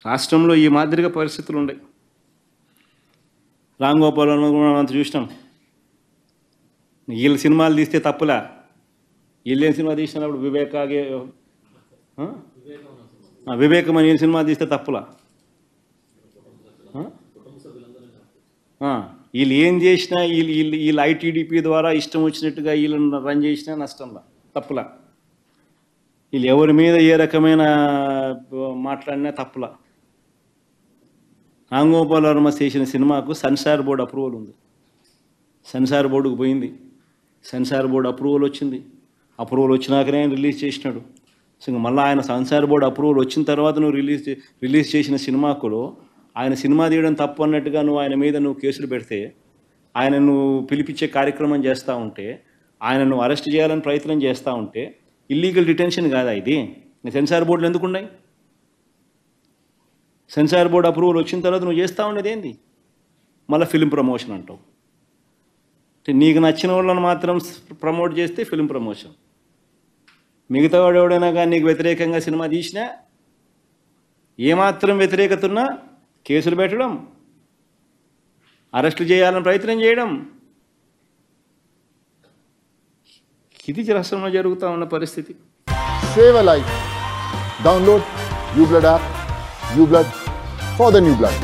రాష్ట్రంలో ఈ మాదిరిగా పరిస్థితులు ఉన్నాయి. రామ్ గోపాల్ అంత చూసినాం. వీళ్ళు సినిమాలు తీస్తే తప్పులా? వీళ్ళేం సినిమా తీసినప్పుడు వివేకం అని సినిమా తీస్తే తప్పులా? వీళ్ళు ఏం చేసినా వీళ్ళు ఐటీడీపీ ద్వారా ఇష్టం వచ్చినట్టుగా వీళ్ళని రన్ చేసినా నష్టంలా, తప్పులా? వీళ్ళు ఎవరి మీద ఏ రకమైన మాట్లాడినా తప్పులా? రామ్ గోపాల్ వర్మ చేసిన సినిమాకు సెన్సార్ బోర్డు అప్రూవల్ ఉంది. సెన్సార్ బోర్డుకు పోయింది, సెన్సార్ బోర్డు అప్రూవల్ వచ్చింది. అప్రూవల్ వచ్చినాకనే రిలీజ్ చేసినాడు. సో మళ్ళీ ఆయన సెన్సార్ బోర్డు అప్రూవల్ వచ్చిన తర్వాత నువ్వు రిలీజ్ చేసిన సినిమాకులో ఆయన సినిమా తీయడం తప్పు అన్నట్టుగా నువ్వు ఆయన మీద కేసులు పెడితే, ఆయన నువ్వు పిలిపించే కార్యక్రమం చేస్తూ ఉంటే, ఆయన నువ్వు అరెస్ట్ చేయాలని ప్రయత్నం చేస్తూ ఉంటే ఇల్లీగల్ డిటెన్షన్ కాదా ఇది? సెన్సార్ బోర్డులు ఎందుకు ఉన్నాయి? సెన్సార్ బోర్డు అప్రూవల్ వచ్చిన తర్వాత నువ్వు చేస్తూ ఉండేది ఏంది? మళ్ళీ ఫిలిం ప్రమోషన్ అంటావు. నీకు నచ్చిన వాళ్ళని మాత్రం ప్రమోట్ చేస్తే ఫిలిం ప్రమోషన్, మిగతా వాడు ఎవడైనా కానీ నీకు వ్యతిరేకంగా సినిమా తీసినా ఏమాత్రం వ్యతిరేకత ఉన్నా కేసులు పెట్టడం, అరెస్టులు చేయాలని ప్రయత్నం చేయడం, ఇది రాష్ట్రంలో జరుగుతూ ఉన్న పరిస్థితి. Save a life. Download uBlood app. uBlood for the new blood.